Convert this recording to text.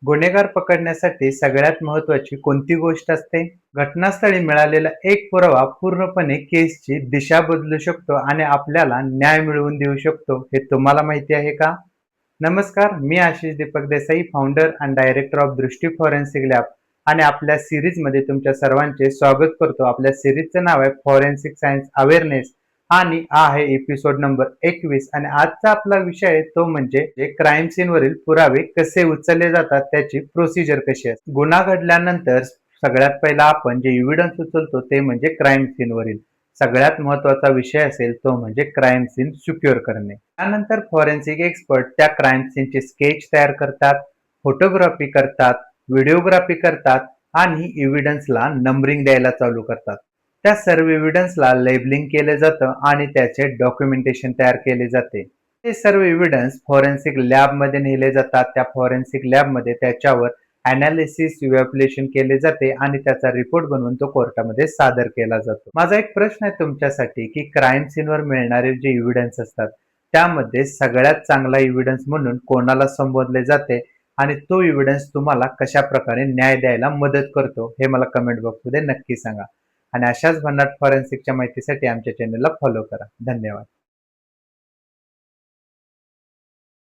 गुन्हेगार पकडण्यासाठी सगळ्यात महत्त्वाची कोणती गोष्ट असते? घटनास्थळी मिळालेला एक पुरावा पूर्णपणे केसची दिशा बदलू शकतो आणि आपल्याला न्याय मिळवून देऊ शकतो. हे तुम्हाला माहिती आहे का? नमस्कार, मी आशिष दीपक देसाई, फाउंडर आणि डायरेक्टर ऑफ दृष्टी फॉरेन्सिक लॅब आणि आपल्या सिरीजमध्ये तुमच्या सर्वांचे स्वागत करतो. आपल्या सिरीजचं नाव आहे फॉरेन्सिक सायन्स अवेअरनेस आणि हा आहे एपिसोड नंबर 21 आणि आजचा आपला विषय आहे तो म्हणजे क्राईम सीन वरील पुरावे कसे उचलले जातात, त्याची प्रोसिजर कशी असते. गुन्हा घडल्यानंतर सगळ्यात पहिला आपण जे एव्हिडन्स उचलतो ते म्हणजे क्राईम सीन वरील सगळ्यात महत्त्वाचा विषय असेल तो म्हणजे क्राईम सीन सिक्युअर करणे. त्यानंतर फॉरेन्सिक एक्सपर्ट त्या क्राईम सीनचे स्केच तयार करतात, फोटोग्राफी करतात, व्हिडिओग्राफी करतात आणि एव्हिडन्सला नंबरिंग द्यायला चालू करतात. त्या सर्व एव्हिडन्सला लेबलिंग केलं जातं आणि त्याचे डॉक्युमेंटेशन तयार केले जाते. हे सर्व एव्हिडन्स फॉरेन्सिक लॅबमध्ये नेले जातात. त्या फॉरेन्सिक लॅबमध्ये त्याच्यावर अनालिसिस इव्हॅल्युएशन केले जाते आणि त्याचा रिपोर्ट बनवून तो कोर्टामध्ये सादर केला जातो. माझा एक प्रश्न आहे तुमच्यासाठी की क्राईम सीनवर मिळणारे जे एव्हिडन्स असतात त्यामध्ये सगळ्यात चांगला एव्हिडन्स म्हणून कोणाला संबोधले जाते आणि तो एव्हिडन्स तुम्हाला कशा प्रकारे न्याय द्यायला मदत करतो हे मला कमेंट बॉक्समध्ये नक्की सांगा. आणि अशाच भन्नाट फॉरेन्सिकच्या माहितीसाठी आमच्या चॅनलला फॉलो करा. धन्यवाद.